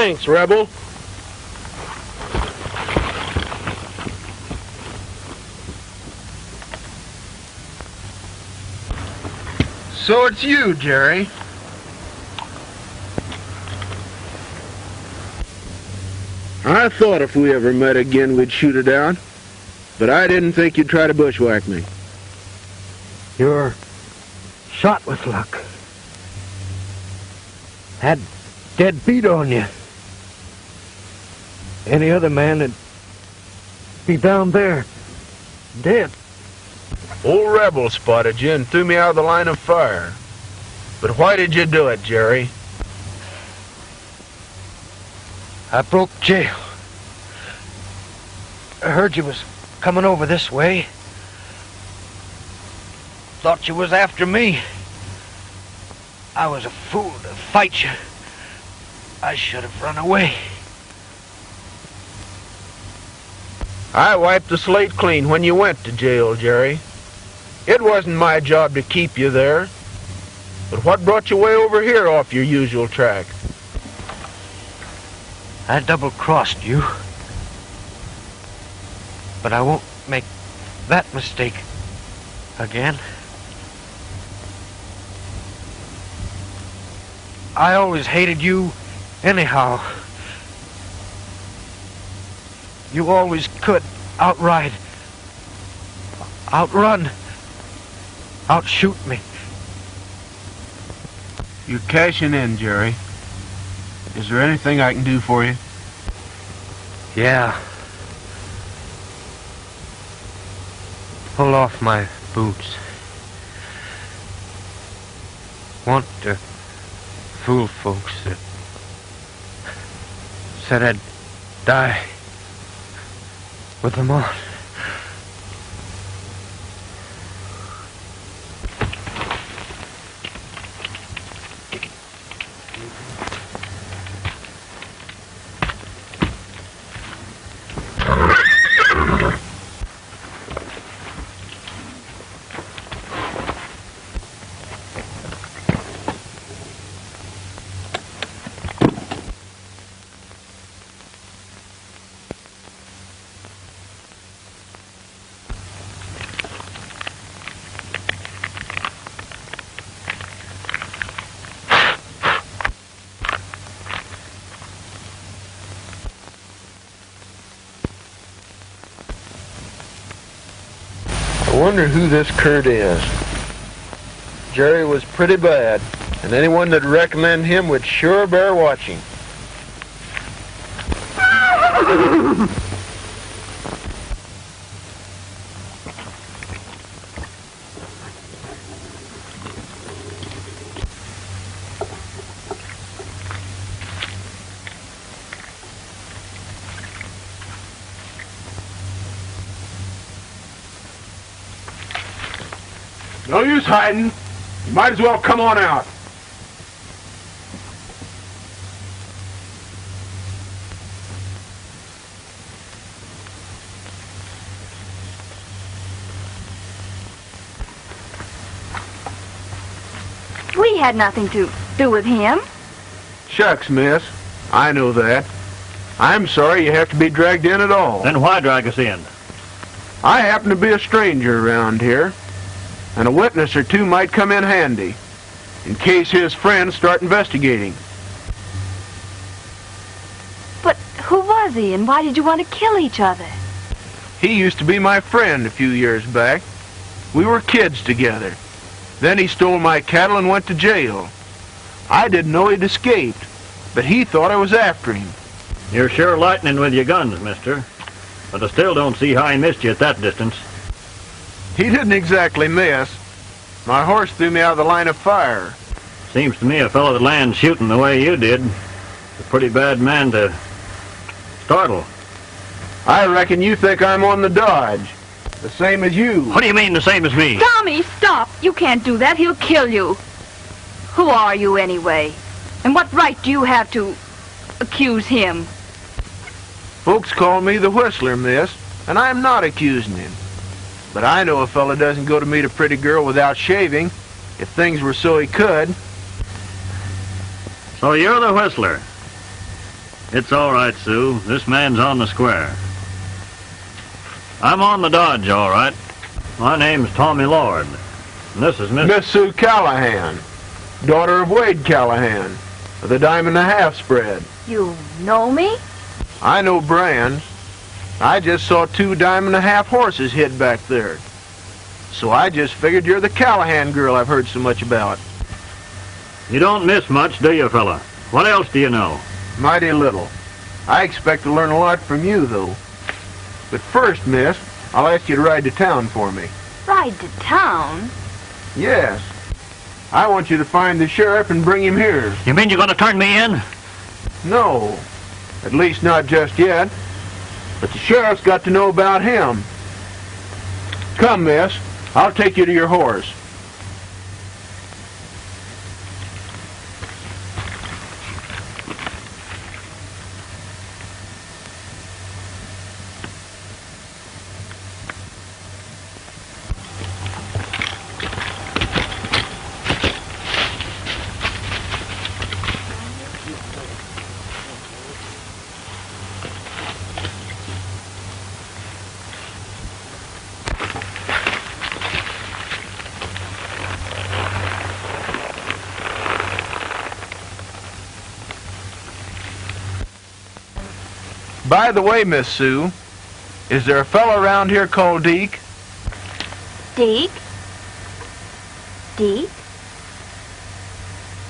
Thanks, Rebel. So it's you, Jerry. I thought if we ever met again we'd shoot it out, but I didn't think you'd try to bushwhack me. You're shot with luck. Had dead beat on you. Any other man would be down there, dead. Old Rebel spotted you and threw me out of the line of fire. But why did you do it, Jerry? I broke jail. I heard you was coming over this way. Thought you was after me. I was a fool to fight you. I should have run away. I wiped the slate clean when you went to jail, Jerry. It wasn't my job to keep you there. But what brought you way over here off your usual track? I double-crossed you. But I won't make that mistake again. I always hated you anyhow. You always could outride, outrun, outshoot me. You're cashing in, Jerry. Is there anything I can do for you? Yeah. Pull off my boots. Want to fool folks that said I'd die with them on. I wonder who this Kurt is. Jerry was pretty bad, and anyone that'd recommend him would sure bear watching. No use hiding. You might as well come on out. We had nothing to do with him. Shucks, miss. I know that. I'm sorry you have to be dragged in at all. Then why drag us in? I happen to be a stranger around here, and a witness or two might come in handy, in case his friends start investigating. But who was he, and why did you want to kill each other? He used to be my friend a few years back. We were kids together. Then he stole my cattle and went to jail. I didn't know he'd escaped, but he thought I was after him. You're sure lightning with your guns, mister. But I still don't see how he missed you at that distance. He didn't exactly miss. My horse threw me out of the line of fire. Seems to me a fellow that lands shooting the way you did is a pretty bad man to startle. I reckon you think I'm on the dodge. The same as you. What do you mean, the same as me? Tommy, stop! You can't do that. He'll kill you. Who are you, anyway? And what right do you have to accuse him? Folks call me the Whistler, miss, and I'm not accusing him. But I know a fella doesn't go to meet a pretty girl without shaving, if things were so he could. So you're the Whistler. It's all right, Sue. This man's on the square. I'm on the dodge, all right. My name's Tommy Lord. And this is Miss Sue Callahan, daughter of Wade Callahan, of the Diamond and a Half spread. You know me? I know brands. I just saw 2 Diamond and a Half horses hid back there. So I just figured you're the Callahan girl I've heard so much about. You don't miss much, do you, fella? What else do you know? Mighty little. I expect to learn a lot from you, though. But first, miss, I'll ask you to ride to town for me. Ride to town? Yes. I want you to find the sheriff and bring him here. You mean you're going to turn me in? No. At least not just yet. But the sheriff's got to know about him. Come, miss. I'll take you to your horse. By the way, Miss Sue, is there a fellow around here called Deke? Deke? Deke?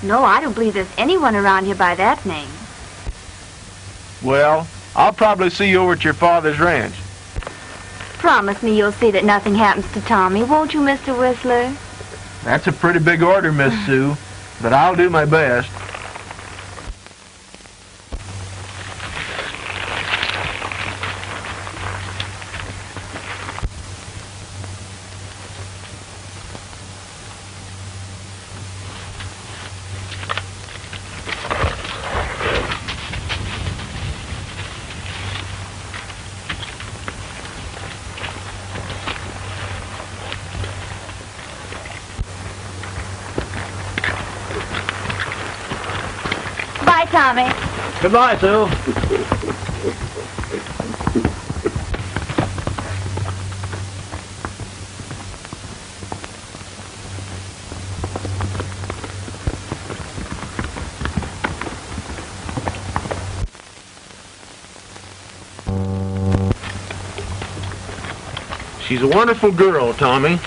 No, I don't believe there's anyone around here by that name. Well, I'll probably see you over at your father's ranch. Promise me you'll see that nothing happens to Tommy, won't you, Mr. Whistler? That's a pretty big order, Miss Sue, but I'll do my best. Bye, Tommy. Goodbye, Sue. She's a wonderful girl, Tommy.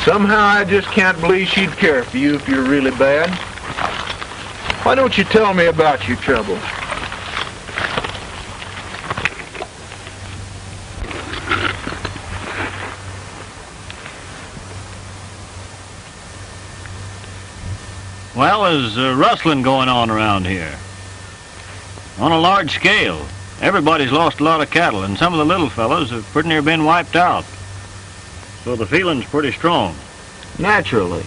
Somehow I just can't believe she'd care for you if you're really bad. Why don't you tell me about your trouble? Well, there's rustling going on around here. On a large scale. Everybody's lost a lot of cattle, and some of the little fellows have pretty near been wiped out. So the feeling's pretty strong. Naturally.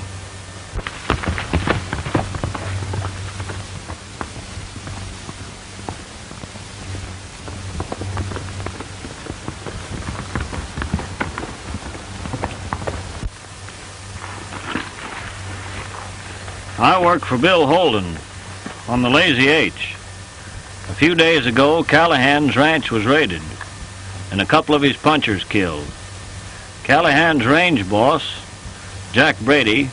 I work for Bill Holden on the Lazy H. A few days ago, Callahan's ranch was raided, and a couple of his punchers killed. Callahan's range boss, Jack Brady,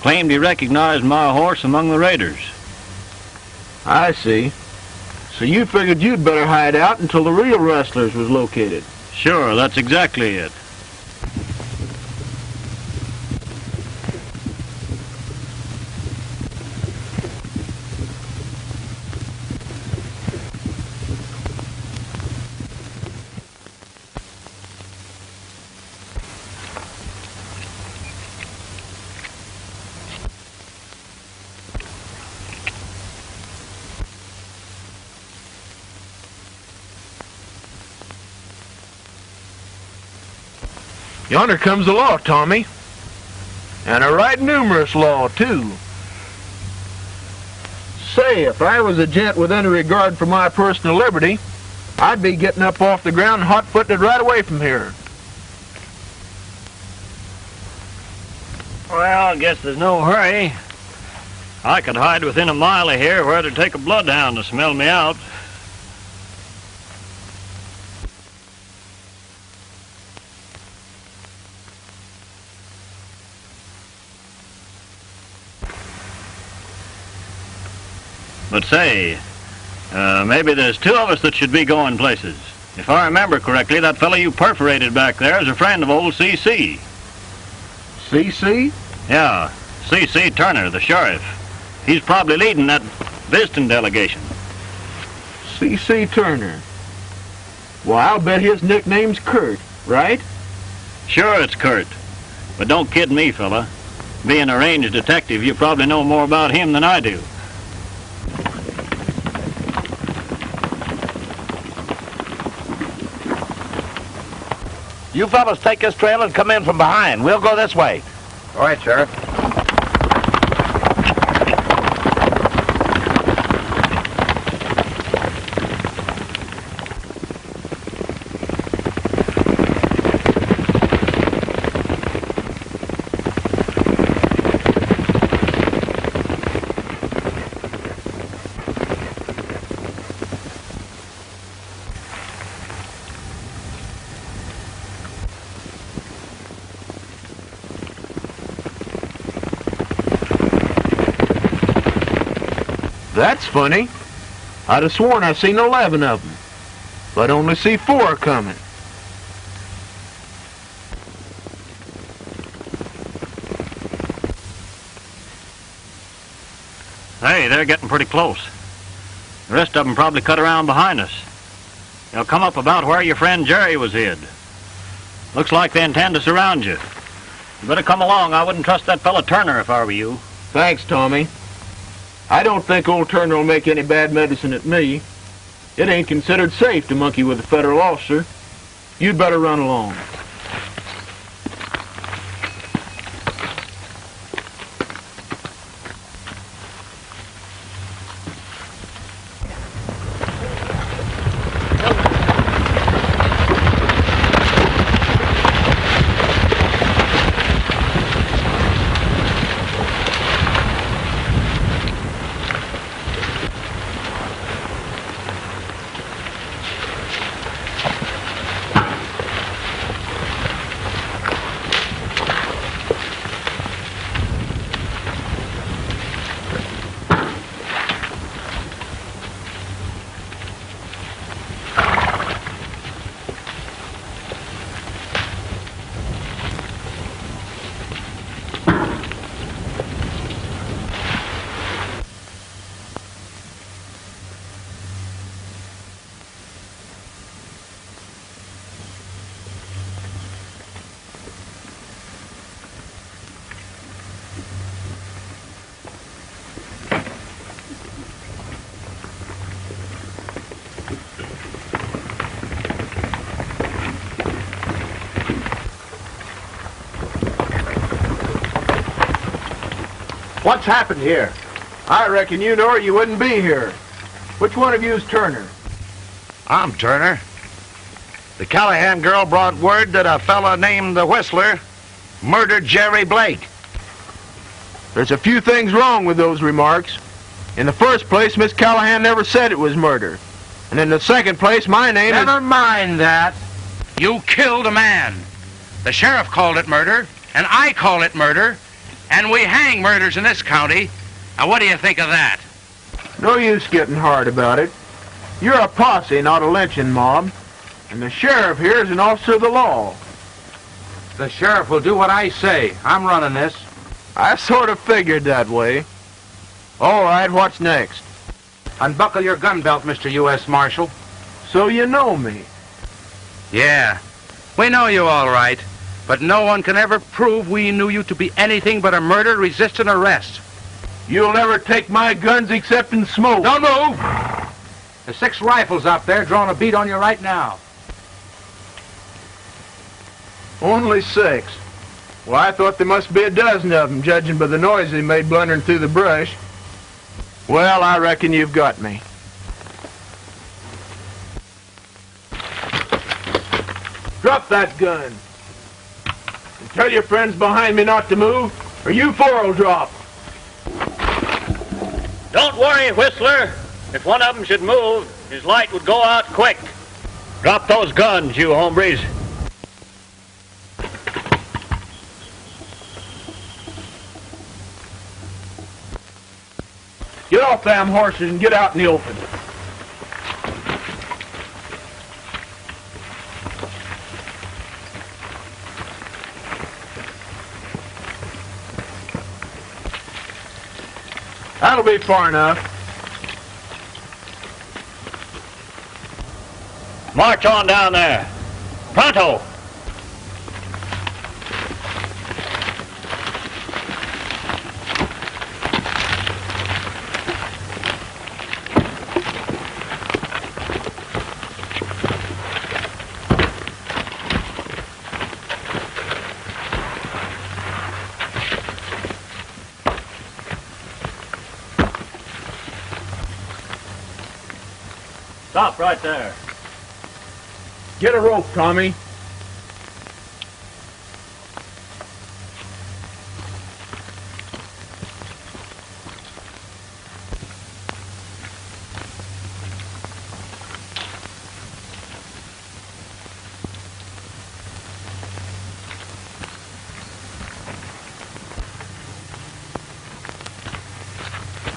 claimed he recognized my horse among the raiders. I see. So you figured you'd better hide out until the real rustlers was located. Sure, that's exactly it. Yonder comes the law, Tommy. And a right numerous law, too. Say, if I was a gent with any regard for my personal liberty, I'd be getting up off the ground and hot-footing it right away from here. Well, I guess there's no hurry. I could hide within a mile of here where it'd take a bloodhound to smell me out. But say, maybe there's two of us that should be going places. If I remember correctly, that fellow you perforated back there is a friend of old C.C. C.C.? Yeah, C.C. Turner, the sheriff. He's probably leading that visiting delegation. C.C. Turner. Well, I'll bet his nickname's Kurt, right? Sure, it's Kurt. But don't kid me, fella. Being a range detective, you probably know more about him than I do. You fellas take this trail and come in from behind. We'll go this way. All right, Sheriff. That's funny. I'd have sworn I seen 11 of them, but only see 4 coming. Hey, they're getting pretty close. The rest of them probably cut around behind us. They'll come up about where your friend Jerry was hid. Looks like they intend to surround you. You better come along. I wouldn't trust that fella Turner if I were you. Thanks, Tommy. I don't think old Turner will make any bad medicine at me. It ain't considered safe to monkey with a federal officer. You'd better run along. What's happened here? I reckon you know or you wouldn't be here. Which one of you's Turner? I'm Turner. The Callahan girl brought word that a fella named the Whistler murdered Jerry Blake. There's a few things wrong with those remarks. In the first place, Miss Callahan never said it was murder. And in the second place, my name is... Never mind that. You killed a man. The sheriff called it murder, and I call it murder, and we hang murders in this county. Now, what do you think of that? No use getting hard about it. You're a posse, not a lynching mob. And the sheriff here is an officer of the law. The sheriff will do what I say. I'm running this. I sort of figured that way. All right, what's next? Unbuckle your gun belt, Mr. U.S. Marshal. So you know me. Yeah, we know you all right, but no one can ever prove we knew you to be anything but a murder-resistant arrest. You'll never take my guns except in smoke. Don't move! There's 6 rifles out there drawing a bead on you right now. Only 6. Well, I thought there must be a dozen of them, judging by the noise they made blundering through the brush. Well, I reckon you've got me. Drop that gun. And tell your friends behind me not to move, or you 4 will drop. Don't worry, Whistler. If one of them should move, his light would go out quick. Drop those guns, you hombres. Get off them horses and get out in the open. That'll be far enough. March on down there. Pronto! Stop right there. Get a rope, Tommy.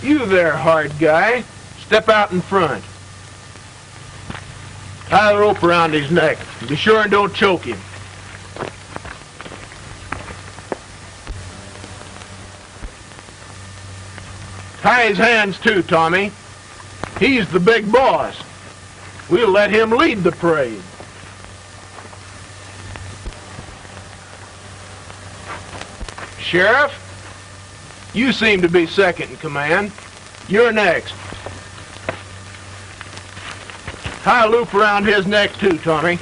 You there, hard guy. Step out in front. Tie the rope around his neck. Be sure and don't choke him. Tie his hands too, Tommy. He's the big boss. We'll let him lead the parade. Sheriff, you seem to be second in command. You're next. Tie a loop around his neck too, Tommy.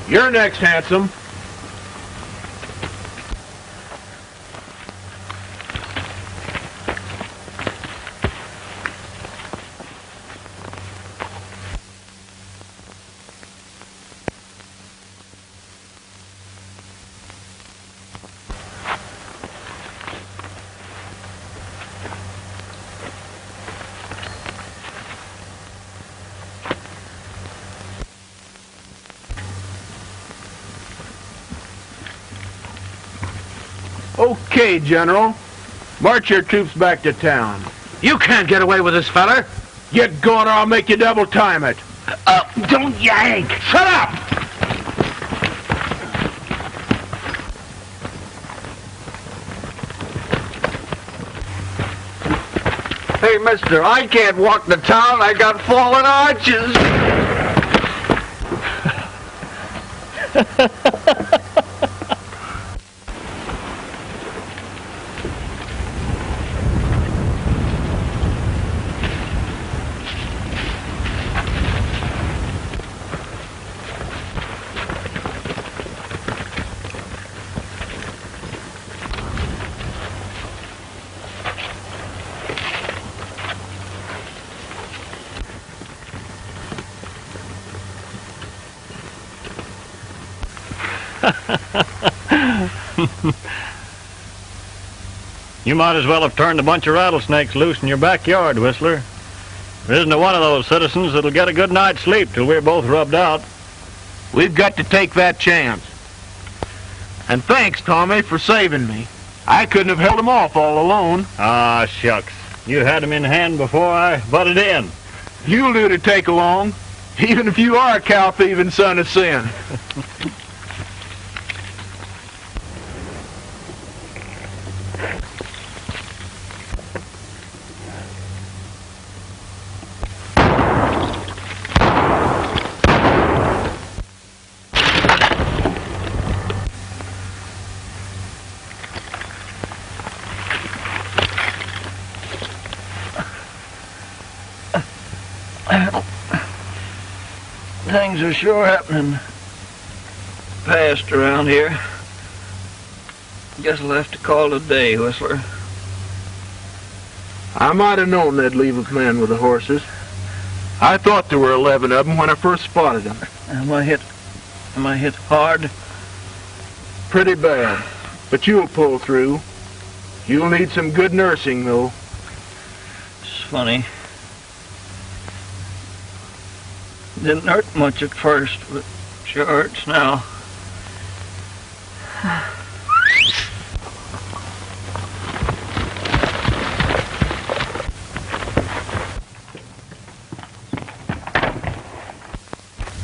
You're next, handsome. Okay, General. March your troops back to town. You can't get away with this feller. Get going or I'll make you double time it. Don't yank. Shut up! Hey, mister, I can't walk the town. I got fallen arches. You might as well have turned a bunch of rattlesnakes loose in your backyard, Whistler. There isn't one of those citizens that'll get a good night's sleep till we're both rubbed out. We've got to take that chance. And thanks, Tommy, for saving me. I couldn't have held them off all alone. Ah, shucks. You had them in hand before I butted in. You'll do to take along, even if you are a cow-thieving son of sin. Things are sure happening fast around here. Guess I'll have to call it a day, Whistler. I might have known they'd leave a man with the horses. I thought there were 11 of them when I first spotted them. Am I hit hard? Pretty bad, but you'll pull through. You'll need some good nursing, though. It's funny. Didn't hurt much at first, but sure hurts now.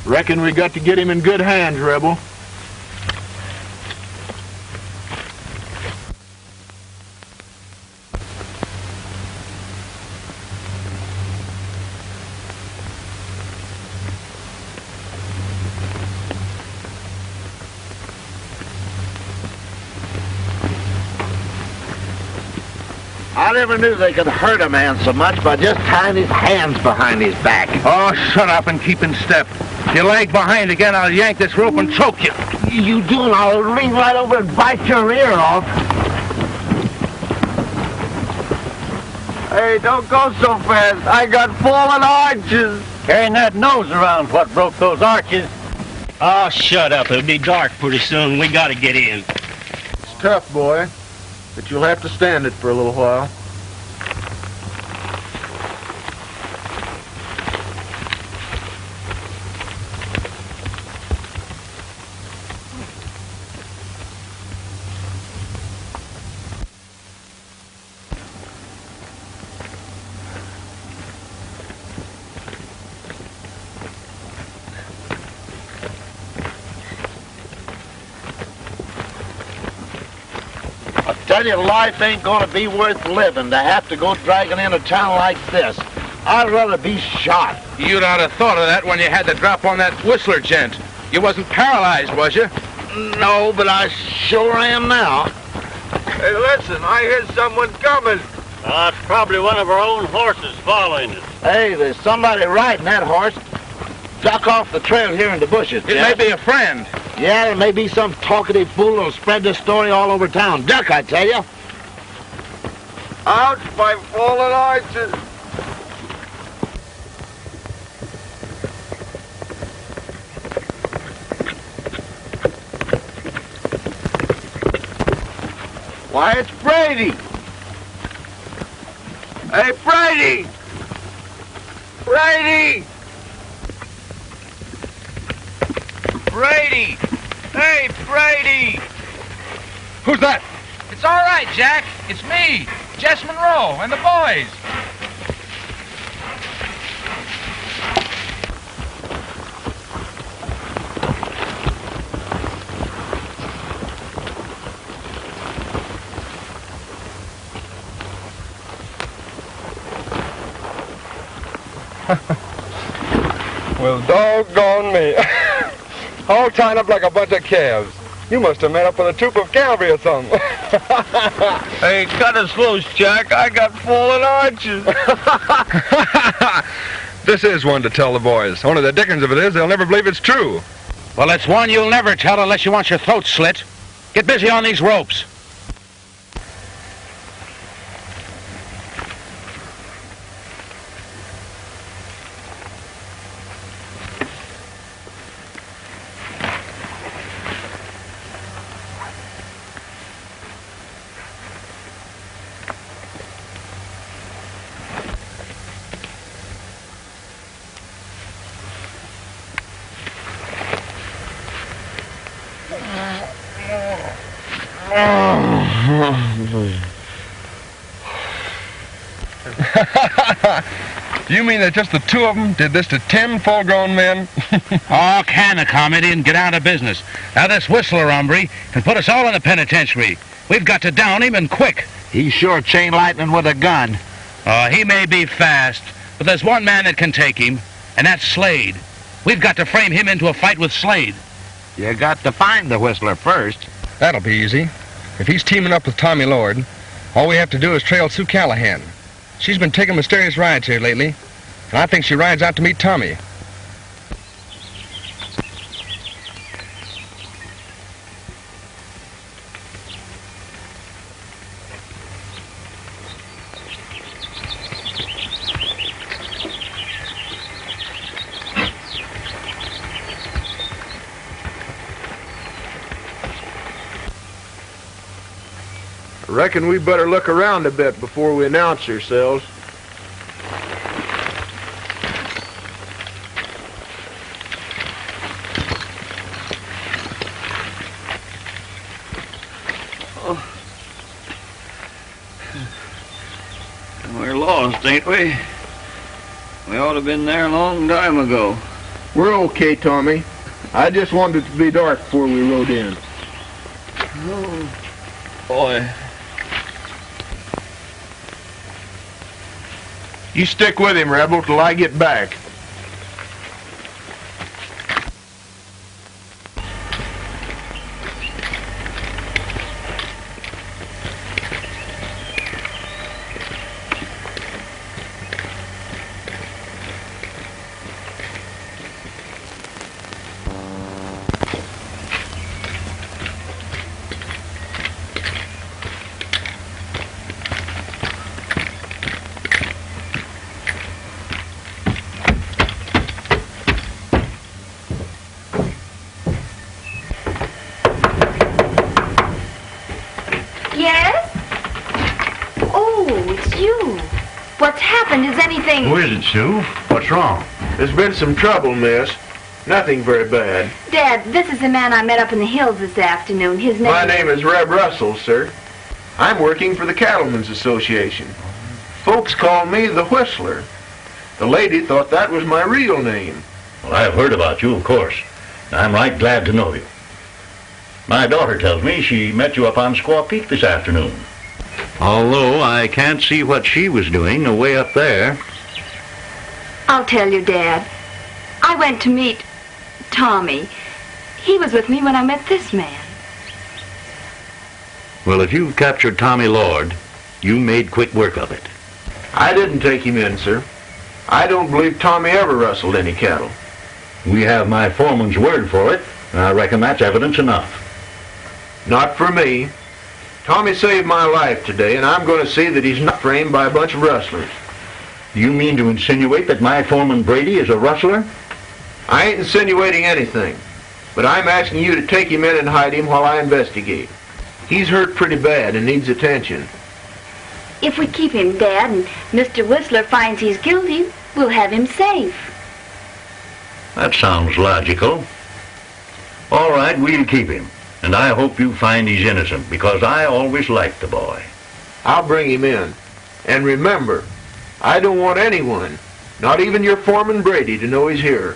Reckon we got to get him in good hands, Rebel. I never knew they could hurt a man so much by just tying his hands behind his back. Oh, shut up and keep in step. If you lag behind again, I'll yank this rope and choke you. You do, and I'll lean right over and bite your ear off. Hey, don't go so fast. I got fallen arches. Carrying that nose around what broke those arches. Oh, shut up. It'll be dark pretty soon. We gotta get in. It's tough, boy, but you'll have to stand it for a little while. Tell you, life ain't gonna be worth living to have to go dragging in a town like this. I'd rather be shot. You'd ought to have thought of that when you had the drop on that Whistler gent. You wasn't paralyzed, was you? No, but I sure am now. Hey, listen, I hear someone coming. It's probably one of our own horses following us. Hey, there's somebody riding that horse. Duck off the trail here in the bushes, It may be a friend. Yeah, there may be some talkative fool who'll spread this story all over town. Duck, I tell you. Ouch, my fallen arches. Why, it's Brady. Hey, Brady! Brady! Brady! Hey, Brady! Who's that? It's all right, Jack. It's me, Jess Monroe, and the boys. Well, doggone me. All tied up like a bunch of calves. You must have met up with a troop of cavalry or something. Hey, cut us loose, Jack. I got fallen arches. This is one to tell the boys. Only the dickens of it is they'll never believe it's true. Well, it's one you'll never tell unless you want your throat slit. Get busy on these ropes. You mean that just the two of them did this to 10 full-grown men? Oh, can the comedy and get down to business. Now, this Whistler hombre can put us all in the penitentiary. We've got to down him and quick. He's sure chain lightning with a gun. He may be fast, but there's one man that can take him, and that's Slade. We've got to frame him into a fight with Slade. You got to find the Whistler first. That'll be easy. If he's teaming up with Tommy Lord, all we have to do is trail Sue Callahan. She's been taking mysterious rides here lately, and I think she rides out to meet Tommy. I reckon we better look around a bit before we announce ourselves. We're lost, ain't we? We ought to have been there a long time ago. We're okay, Tommy. I just wanted it to be dark before we rode in. Oh, boy. You stick with him, Rebel, till I get back. Yes? Oh, it's you. What's happened? Is anything... Who is it, Sue? What's wrong? There's been some trouble, miss. Nothing very bad. Dad, this is the man I met up in the hills this afternoon. His name... My name is Reb Russell, sir. I'm working for the Cattlemen's Association. Folks call me the Whistler. The lady thought that was my real name. Well, I've heard about you, of course. I'm right glad to know you. My daughter tells me she met you up on Squaw Peak this afternoon. Although I can't see what she was doing away up there. I'll tell you, Dad. I went to meet Tommy. He was with me when I met this man. Well, if you've captured Tommy Lord, you made quick work of it. I didn't take him in, sir. I don't believe Tommy ever rustled any cattle. We have my foreman's word for it, and I reckon that's evidence enough. Not for me. Tommy saved my life today, and I'm going to see that he's not framed by a bunch of rustlers. You mean to insinuate that my foreman Brady is a rustler? I ain't insinuating anything, but I'm asking you to take him in and hide him while I investigate. He's hurt pretty bad and needs attention. If we keep him, Dad, and Mr. Whistler finds he's guilty, we'll have him safe. That sounds logical. All right, we'll keep him. And I hope you find he's innocent, because I always liked the boy. I'll bring him in. And remember, I don't want anyone, not even your foreman Brady, to know he's here.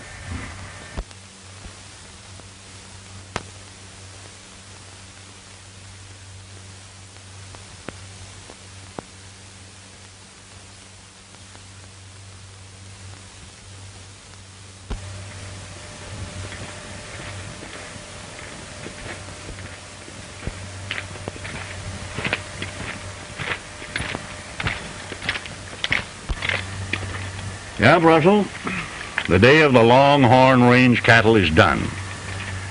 Yeah, Russell, the day of the Longhorn Range cattle is done.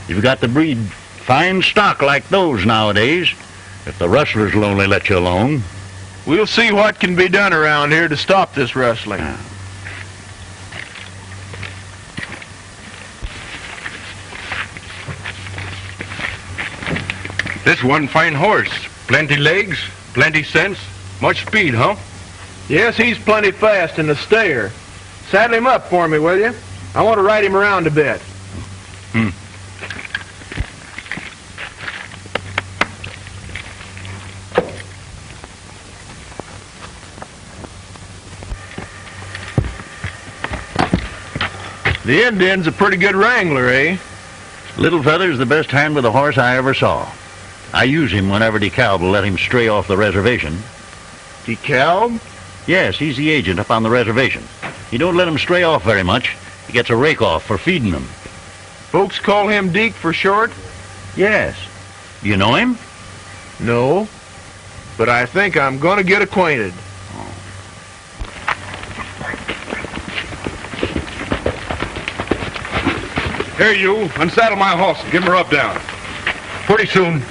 You've got to breed fine stock like those nowadays, if the rustlers will only let you alone. We'll see what can be done around here to stop this rustling. Yeah. This one fine horse. Plenty legs, plenty sense, much speed, huh? Yes, he's plenty fast in the stayer. Saddle him up for me, will you? I want to ride him around a bit. The Indian's a pretty good wrangler, eh? Little Feather's the best hand with a horse I ever saw. I use him whenever DeKalb will let him stray off the reservation. DeKalb? Yes, he's the agent up on the reservation. He don't let him stray off very much. He gets a rake-off for feeding them. Folks call him Deke for short? Yes. Do you know him? No, but I think I'm going to get acquainted. Here, you, unsaddle my horse and give her up down. Pretty soon.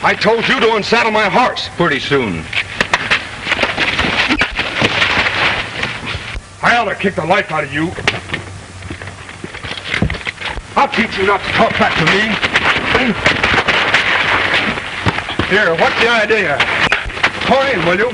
I told you to unsaddle my horse pretty soon. I ought to kick the life out of you. I'll teach you not to talk back to me. Here, what's the idea? Call in, will you?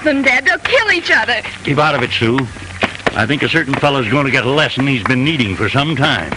Them, Dad. They'll kill each other. Keep out of it, Sue. I think a certain fellow's going to get a lesson he's been needing for some time.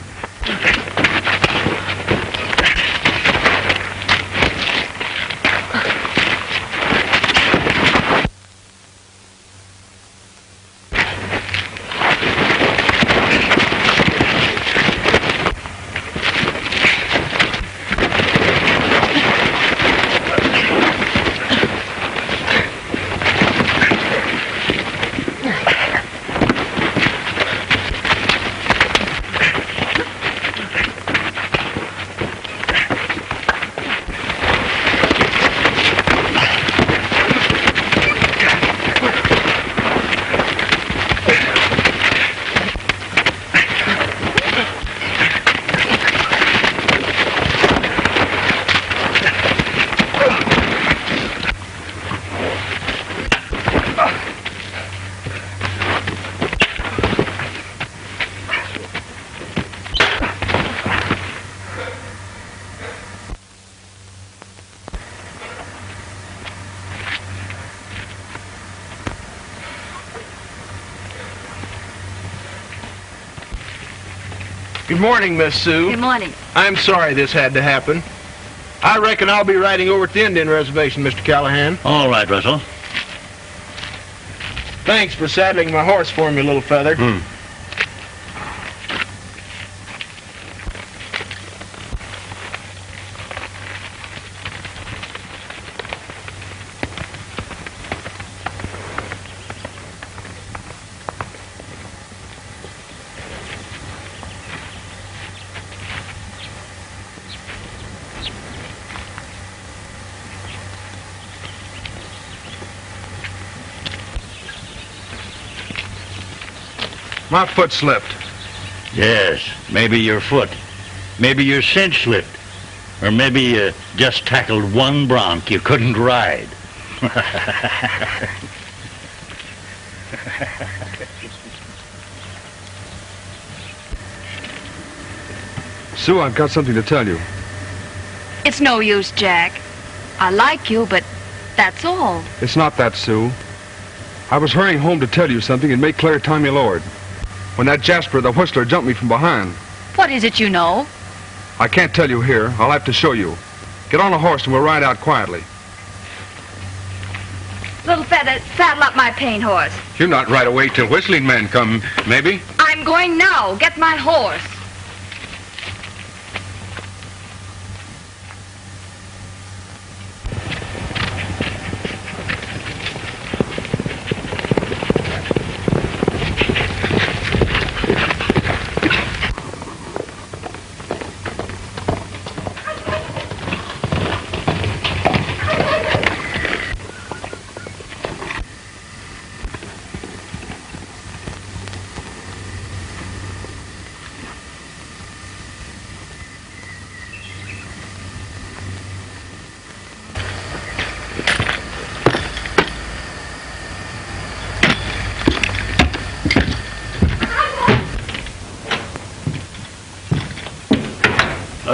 Good morning, Miss Sue. Good morning. I'm sorry this had to happen. I reckon I'll be riding over at the Indian Reservation, Mr. Callahan. All right, Russell. Thanks for saddling my horse for me, little feather. My foot slipped. Yes, maybe your foot. Maybe your cinch slipped. Or maybe you just tackled one bronc you couldn't ride. Sue, I've got something to tell you. It's no use, Jack. I like you, but that's all. It's not that, Sue. I was hurrying home to tell you something and make clear Tommy Lord. When that Jasper, the whistler, jumped me from behind. What is it you know? I can't tell you here. I'll have to show you. Get on a horse and we'll ride out quietly. Little feather, saddle up my paint horse. You're not right away till whistling men come, maybe? I'm going now. Get my horse.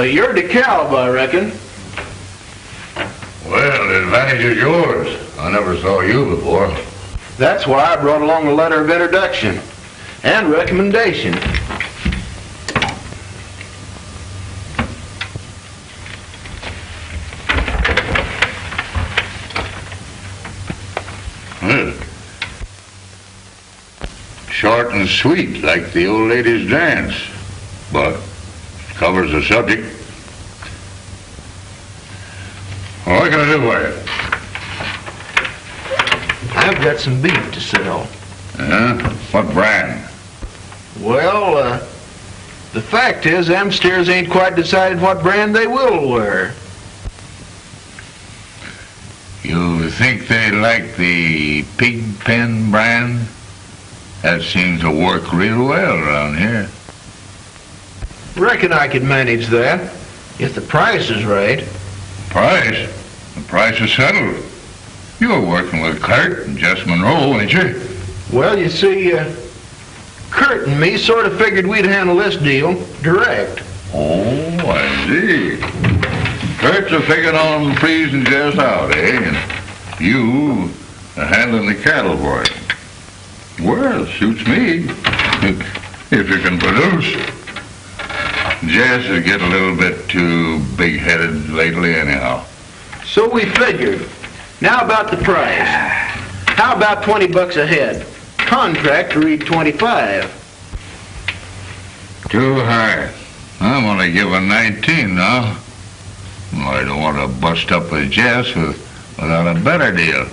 You're DeKalb, I reckon. Well, the advantage is yours. I never saw you before. That's why I brought along a letter of introduction and recommendation. Short and sweet, like the old ladies' dance, but covers the subject. Well, what can I do for you? I've got some beef to sell. What brand? Well, the fact is, them steers ain't quite decided what brand they will wear. You think they like the pig pen brand? That seems to work real well around here. Reckon I could manage that, if the price is right. Price? The price is settled. You're working with Kurt and Jess Monroe, ain't you? Well, you see, Kurt and me sort of figured we'd handle this deal direct. Oh, I see. Kurt's a figuring on freezing Jess out, eh? And you are handling the cattle for it. Well, suits me. If you can produce. Jess is getting a little bit too big-headed lately anyhow. So we figured. Now about the price. How about $20 a head? Contract to read 25. Too high. I'm gonna give her 19 now. I don't want to bust up with Jess without a better deal.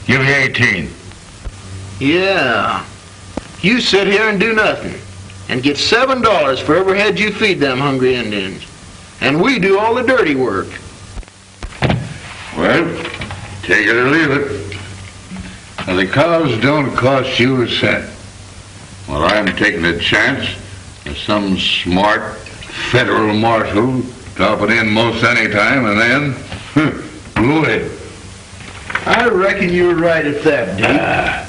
Give me 18. Yeah. You sit here and do nothing, and get $7 for every head you feed them hungry Indians. And we do all the dirty work. Well, take it or leave it. And the cows don't cost you a cent. Well, I'm taking a chance of some smart federal marshal dropping in most any time and then blew it. I reckon you're right at that, Deke.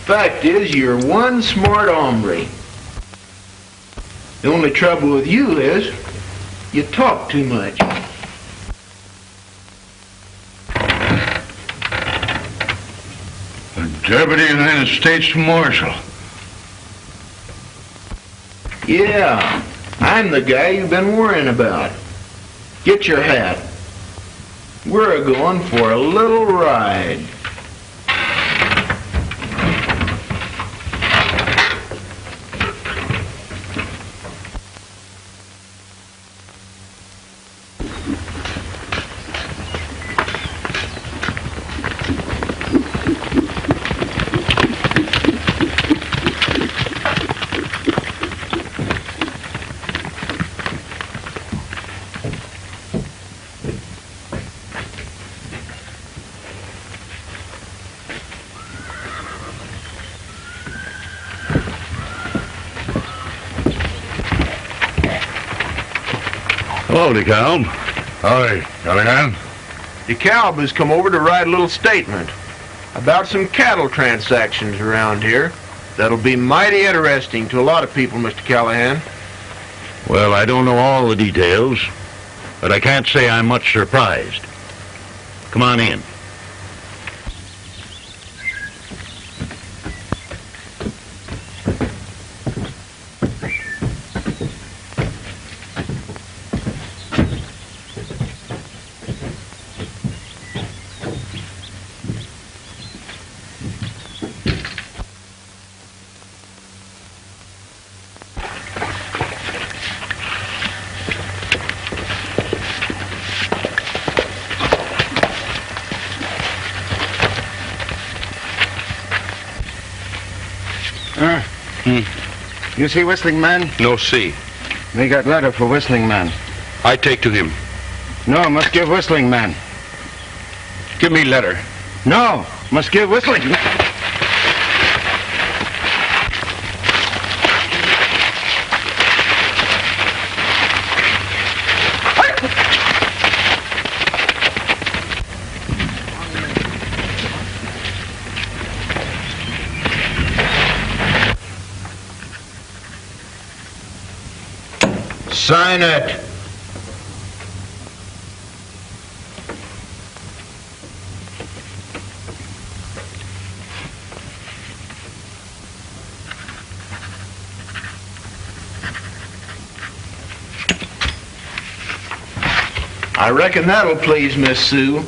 Fact is, you're one smart hombre. The only trouble with you is, you talk too much. Deputy United States Marshal. Yeah, I'm the guy you've been worrying about. Get your hat. We're going for a little ride. Hello, DeKalb. Howdy, Callahan. DeKalb has come over to write a little statement about some cattle transactions around here that'll be mighty interesting to a lot of people, Mr. Callahan. Well, I don't know all the details, but I can't say I'm much surprised. Come on in. You see Whistling Man? No see. We got letter for Whistling Man. I take to him. No, must give Whistling Man. Give me letter. No, must give Whistling Man. Sign it. I reckon that'll please Miss Sue.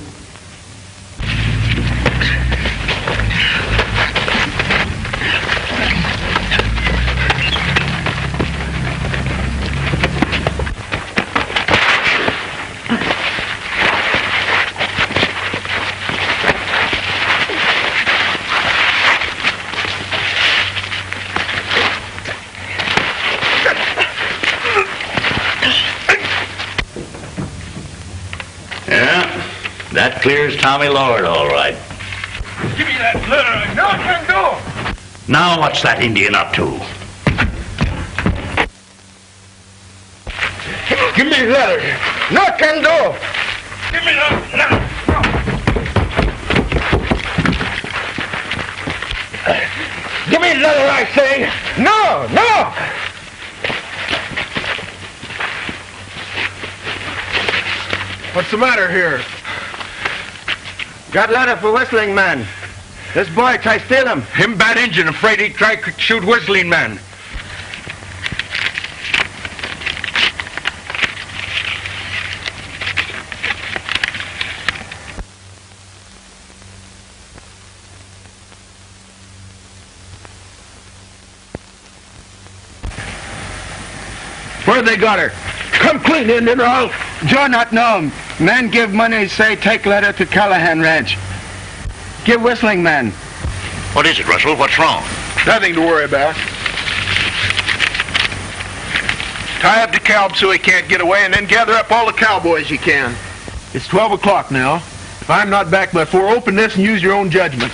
That clears Tommy Lord, all right. Give me that letter. No, I can't do. Now what's that Indian up to? Give me the letter. No, I can't do. Give me that letter. Give me the letter, I say. No, no. What's the matter here? Got letter for Whistling Man. This boy try steal him. Him bad Injun, afraid he try shoot Whistling Man. Where they got her? Come clean, Indian, or I'll... Joe not know him. Man give money, say take letter to Callahan Ranch. Give Whistling Man. What is it, Russell? What's wrong? Nothing to worry about. Tie up DeKalb so he can't get away, and then gather up all the cowboys you can. It's 12 o'clock now. If I'm not back by 4, open this and use your own judgment.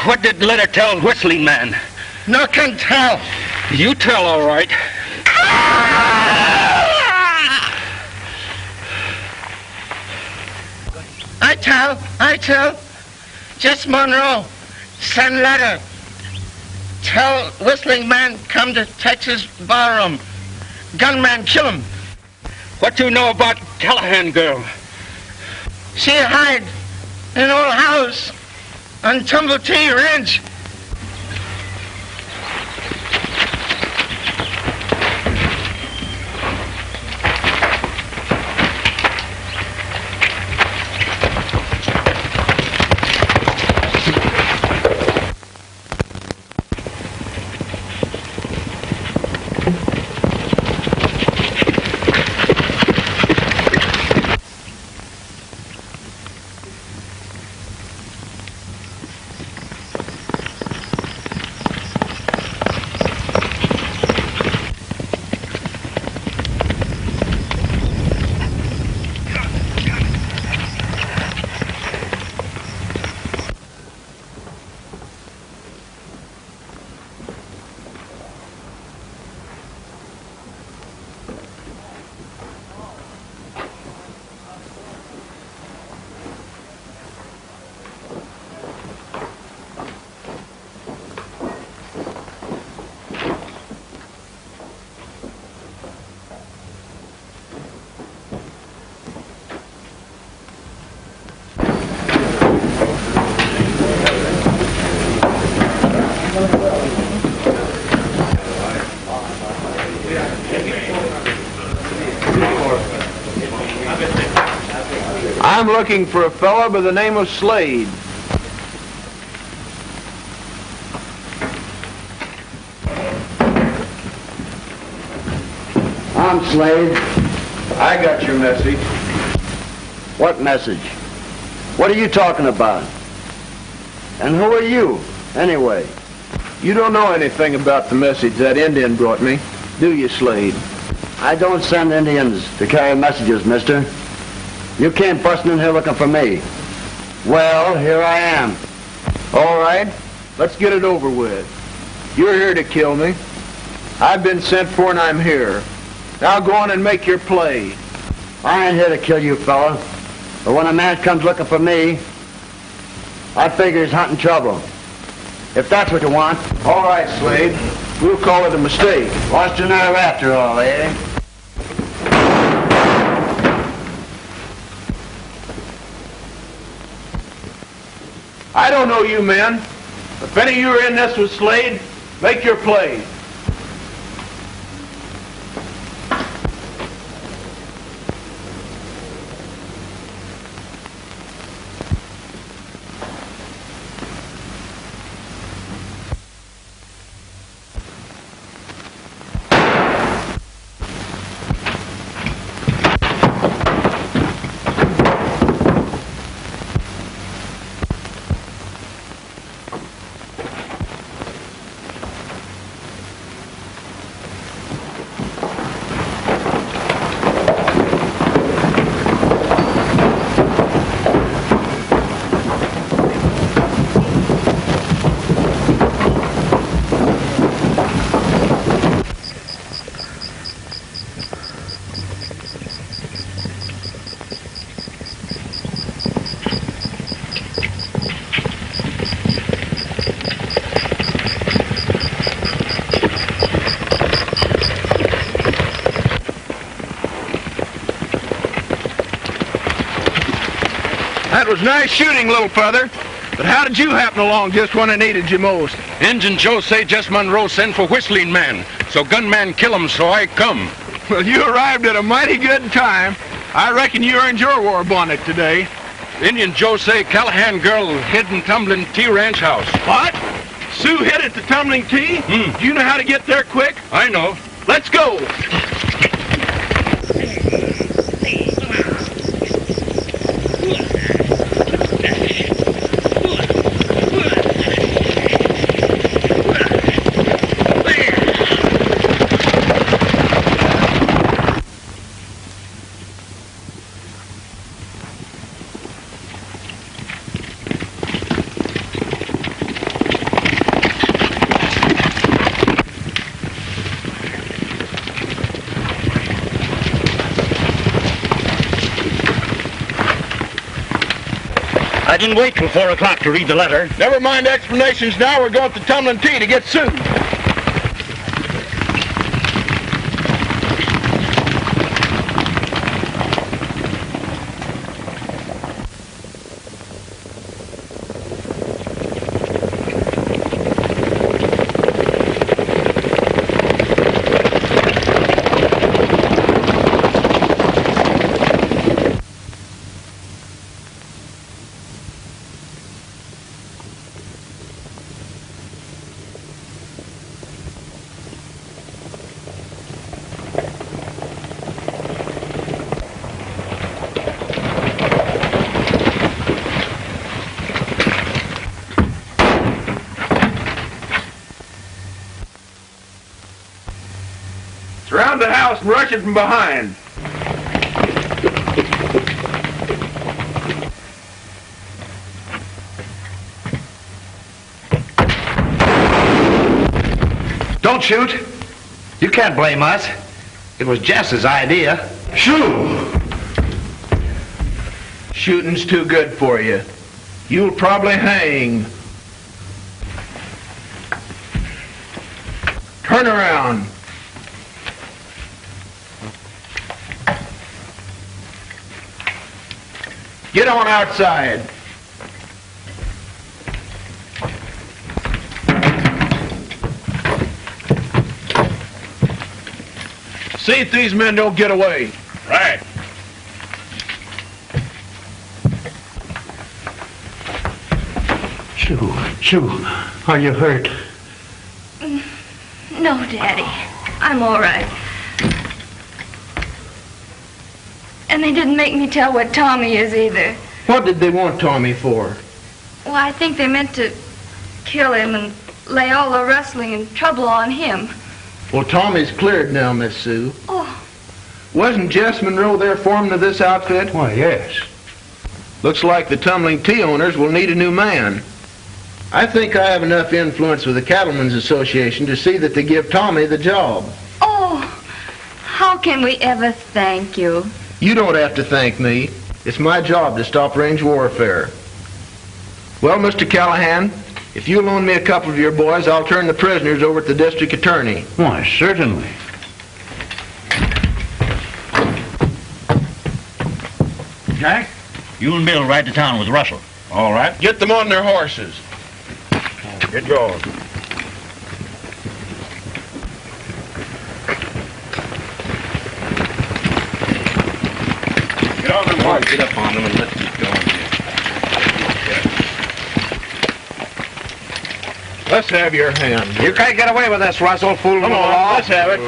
What did the letter tell Whistling Man? No can tell. You tell, all right. I tell. Just Monroe. Send letter. Tell Whistling Man come to Texas barroom. Gunman kill him. What do you know about Callahan girl? She hide in old house on Tumble T Ranch. I'm looking for a fellow by the name of Slade. I'm Slade. I got your message. What message? What are you talking about? And who are you, anyway? You don't know anything about the message that Indian brought me, do you, Slade? I don't send Indians to carry messages, mister. You came busting in here looking for me. Well, here I am. All right, let's get it over with. You're here to kill me. I've been sent for and I'm here. Now go on and make your play. I ain't here to kill you, fella. But when a man comes looking for me, I figure he's hunting trouble. If that's what you want. All right, Slade. We'll call it a mistake. Lost your nerve after all, eh? I don't know you men. If any of you are in this with Slade, make your play. That was nice shooting, little feather. But how did you happen along just when I needed you most? Injun Joe say Jess Monroe send for whistling man. So gunman kill him, so I come. Well, you arrived at a mighty good time. I reckon you earned your war bonnet today. Indian Joe say Callahan girl hid in Tumbling T Ranch house. What? Sue hid at the Tumbling T? Do you know how to get there quick? I know. Let's go. I didn't wait till 4 o'clock to read the letter. Never mind explanations now. We're going to Tumbling T to get Sue. Surround the house and rush it from behind. Don't shoot. You can't blame us. It was Jess's idea. Shoo! Shooting's too good for you. You'll probably hang. Turn around. Get on outside. See if these men don't get away. Right. Sue, are you hurt? No, Daddy. I'm all right. And they didn't make me tell what Tommy is either. What did they want Tommy for? Well, I think they meant to kill him and lay all the rustling and trouble on him. Well, Tommy's cleared now, Miss Sue. Oh. Wasn't Jess Monroe there foreman of this outfit? Why, yes. Looks like the Tumbling T owners will need a new man. I think I have enough influence with the Cattlemen's Association to see that they give Tommy the job. Oh, how can we ever thank you? You don't have to thank me. It's my job to stop range warfare. Well, Mr. Callahan, if you loan me a couple of your boys, I'll turn the prisoners over to the district attorney. Why, certainly. Jack, you and Bill ride to town with Russell. All right. Get them on their horses. Get going. Get on them horses. Get up on them and let's keep going here. Let's have your hand. You can't get away with this, Russell, fooling Come with the on, law. let's have it.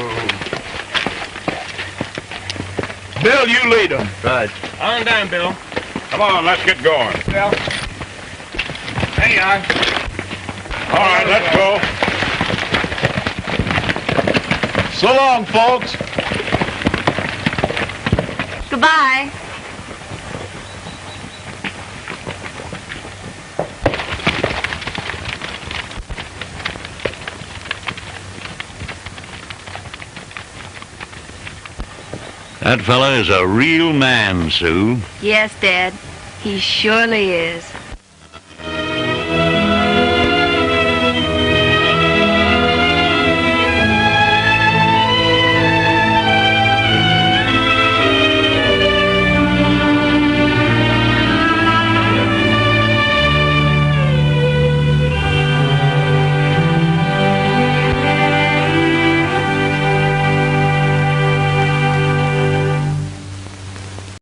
Bill, you lead them. Right. On down, Bill. Come on, let's get going. Bill. Hang on. All right, let's go. So long, folks. Goodbye. That fella is a real man, Sue. Yes, Dad. He surely is.